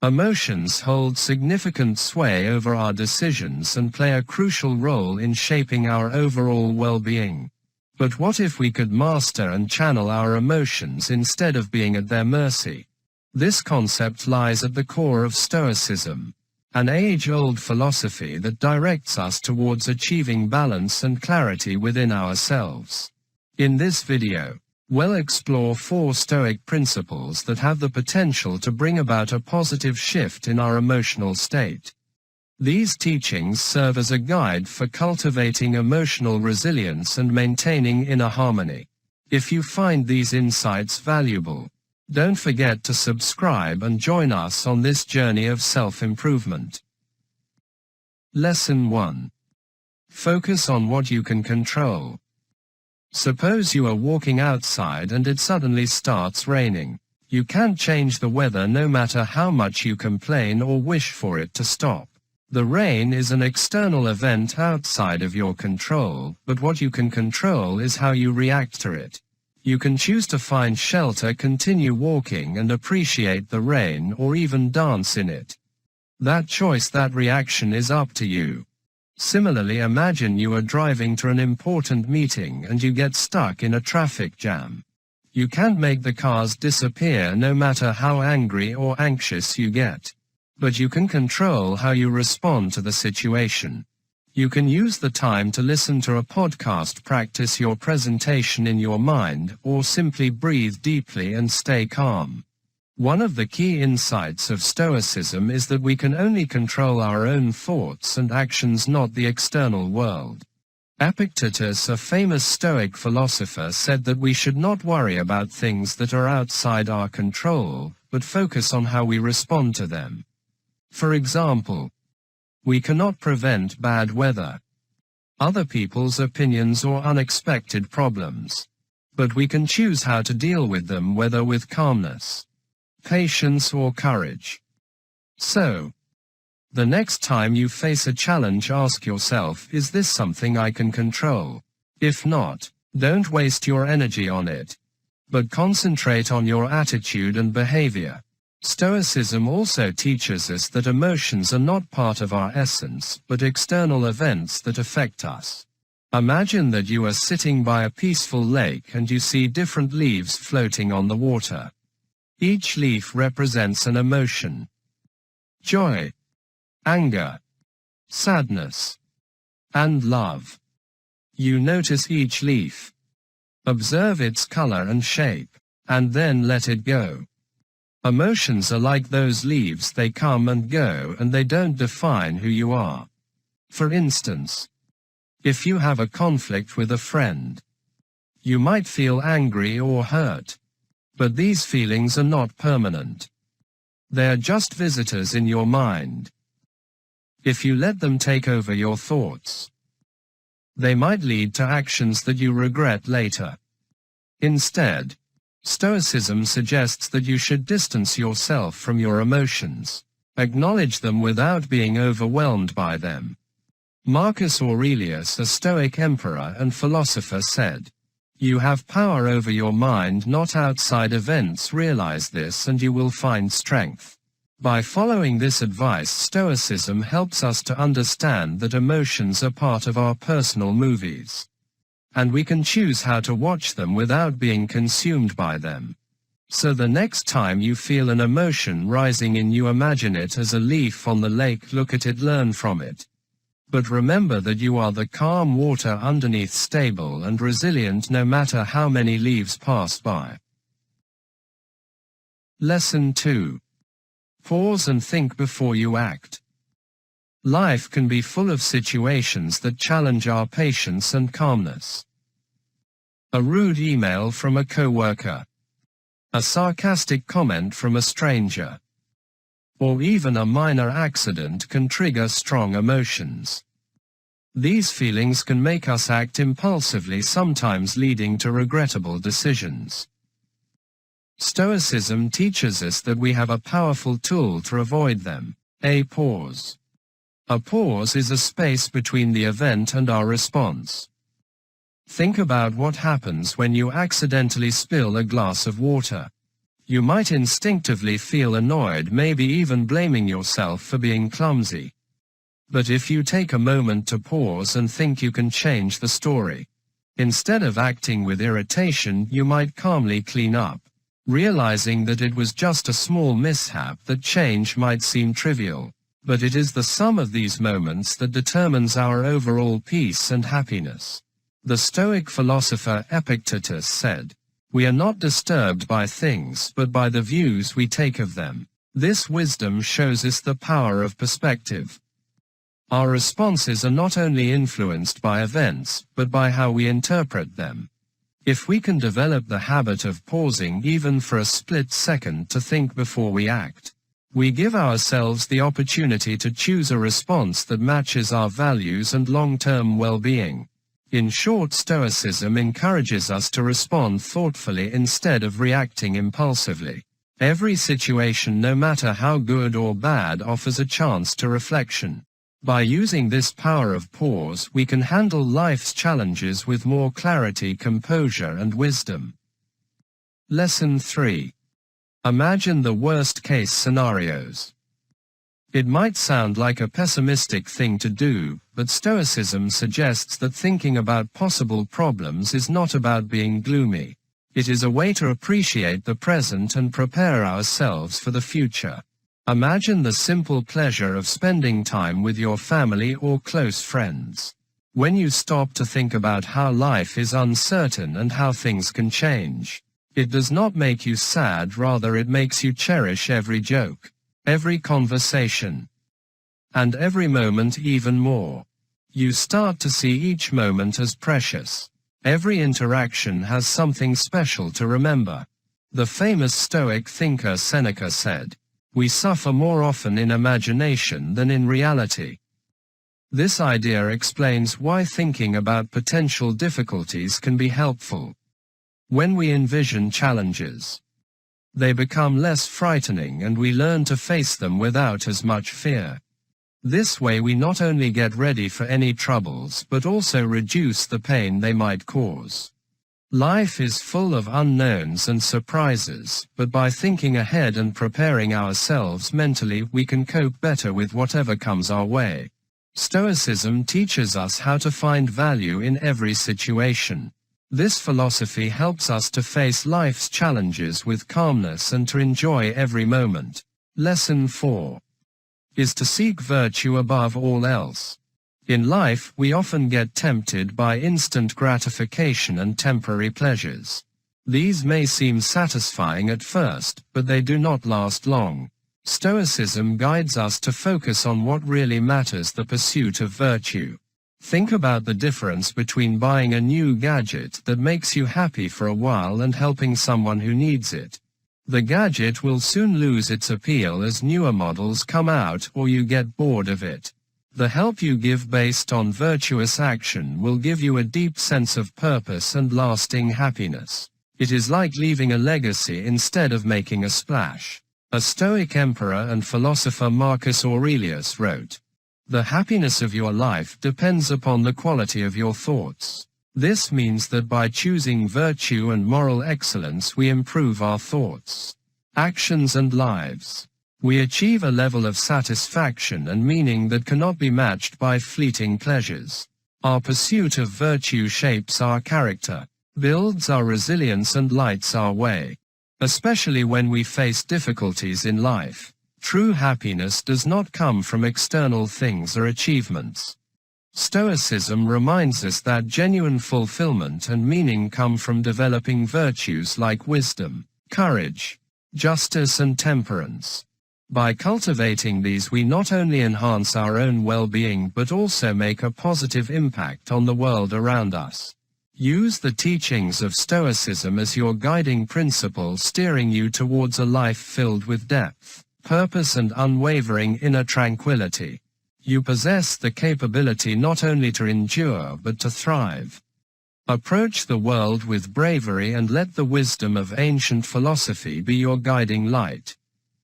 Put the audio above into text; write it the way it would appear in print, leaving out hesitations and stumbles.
Emotions hold significant sway over our decisions and play a crucial role in shaping our overall well-being. But what if we could master and channel our emotions instead of being at their mercy? This concept lies at the core of Stoicism, an age-old philosophy that directs us towards achieving balance and clarity within ourselves. In this video, we'll explore 4 Stoic principles that have the potential to bring about a positive shift in our emotional state. These teachings serve as a guide for cultivating emotional resilience and maintaining inner harmony. If you find these insights valuable, don't forget to subscribe and join us on this journey of self-improvement. Lesson 1. Focus on what you can control. Suppose you are walking outside and it suddenly starts raining. You can't change the weather no matter how much you complain or wish for it to stop. The rain is an external event outside of your control, but what you can control is how you react to it. You can choose to find shelter, continue walking and appreciate the rain, or even dance in it. That choice, that reaction is up to you. Similarly, imagine you are driving to an important meeting and you get stuck in a traffic jam. You can't make the cars disappear no matter how angry or anxious you get. But you can control how you respond to the situation. You can use the time to listen to a podcast, practice your presentation in your mind, or simply breathe deeply and stay calm. One of the key insights of Stoicism is that we can only control our own thoughts and actions, not the external world. Epictetus, a famous Stoic philosopher, said that we should not worry about things that are outside our control, but focus on how we respond to them. For example, we cannot prevent bad weather, other people's opinions, or unexpected problems. But we can choose how to deal with them, whether with calmness, patience, or courage. So, the next time you face a challenge, ask yourself, is this something I can control? If not, don't waste your energy on it, but concentrate on your attitude and behavior. Stoicism also teaches us that emotions are not part of our essence, but external events that affect us. Imagine that you are sitting by a peaceful lake and you see different leaves floating on the water. Each leaf represents an emotion: joy, anger, sadness, and love. You notice each leaf, observe its color and shape, and then let it go. Emotions are like those leaves, they come and go and they don't define who you are. For instance, if you have a conflict with a friend, you might feel angry or hurt. But these feelings are not permanent. They are just visitors in your mind. If you let them take over your thoughts, they might lead to actions that you regret later. Instead, Stoicism suggests that you should distance yourself from your emotions. Acknowledge them without being overwhelmed by them. Marcus Aurelius, a Stoic emperor and philosopher, said, "You have power over your mind, not outside events. Realize this and you will find strength." By following this advice, Stoicism helps us to understand that emotions are part of our personal movies, and we can choose how to watch them without being consumed by them. So the next time you feel an emotion rising in you, imagine it as a leaf on the lake, look at it, learn from it. But remember that you are the calm water underneath, stable and resilient no matter how many leaves pass by. Lesson 2. Pause and think before you act. Life can be full of situations that challenge our patience and calmness. A rude email from a coworker, a sarcastic comment from a stranger, or even a minor accident can trigger strong emotions. These feelings can make us act impulsively, sometimes leading to regrettable decisions. Stoicism teaches us that we have a powerful tool to avoid them: a pause. A pause is a space between the event and our response. Think about what happens when you accidentally spill a glass of water. You might instinctively feel annoyed, maybe even blaming yourself for being clumsy. But if you take a moment to pause and think, you can change the story. Instead of acting with irritation, you might calmly clean up, realizing that it was just a small mishap. That change might seem trivial, but it is the sum of these moments that determines our overall peace and happiness. The Stoic philosopher Epictetus said, "We are not disturbed by things, but by the views we take of them." This wisdom shows us the power of perspective. Our responses are not only influenced by events, but by how we interpret them. If we can develop the habit of pausing even for a split second to think before we act, we give ourselves the opportunity to choose a response that matches our values and long-term well-being. In short, Stoicism encourages us to respond thoughtfully instead of reacting impulsively. Every situation, no matter how good or bad, offers a chance to reflection. By using this power of pause, we can handle life's challenges with more clarity, composure, and wisdom. Lesson 3. Imagine the worst-case scenarios. It might sound like a pessimistic thing to do, but Stoicism suggests that thinking about possible problems is not about being gloomy. It is a way to appreciate the present and prepare ourselves for the future. Imagine the simple pleasure of spending time with your family or close friends. When you stop to think about how life is uncertain and how things can change, it does not make you sad, rather it makes you cherish every joke, every conversation, and every moment even more. You start to see each moment as precious. Every interaction has something special to remember. The famous Stoic thinker Seneca said, "We suffer more often in imagination than in reality." This idea explains why thinking about potential difficulties can be helpful. When we envision challenges, they become less frightening and we learn to face them without as much fear. This way we not only get ready for any troubles but also reduce the pain they might cause. Life is full of unknowns and surprises, but by thinking ahead and preparing ourselves mentally, we can cope better with whatever comes our way. Stoicism teaches us how to find value in every situation. This philosophy helps us to face life's challenges with calmness and to enjoy every moment. Lesson 4 is to seek virtue above all else. In life, we often get tempted by instant gratification and temporary pleasures. These may seem satisfying at first, but they do not last long. Stoicism guides us to focus on what really matters: the pursuit of virtue. Think about the difference between buying a new gadget that makes you happy for a while and helping someone who needs it. The gadget will soon lose its appeal as newer models come out or you get bored of it. The help you give based on virtuous action will give you a deep sense of purpose and lasting happiness. It is like leaving a legacy instead of making a splash. A Stoic emperor and philosopher Marcus Aurelius wrote, "The happiness of your life depends upon the quality of your thoughts." This means that by choosing virtue and moral excellence, we improve our thoughts, actions, and lives. We achieve a level of satisfaction and meaning that cannot be matched by fleeting pleasures. Our pursuit of virtue shapes our character, builds our resilience, and lights our way. Especially when we face difficulties in life, true happiness does not come from external things or achievements. Stoicism reminds us that genuine fulfillment and meaning come from developing virtues like wisdom, courage, justice, and temperance. By cultivating these, we not only enhance our own well-being but also make a positive impact on the world around us. Use the teachings of Stoicism as your guiding principle, steering you towards a life filled with depth, purpose, and unwavering inner tranquility. You possess the capability not only to endure but to thrive. Approach the world with bravery and let the wisdom of ancient philosophy be your guiding light.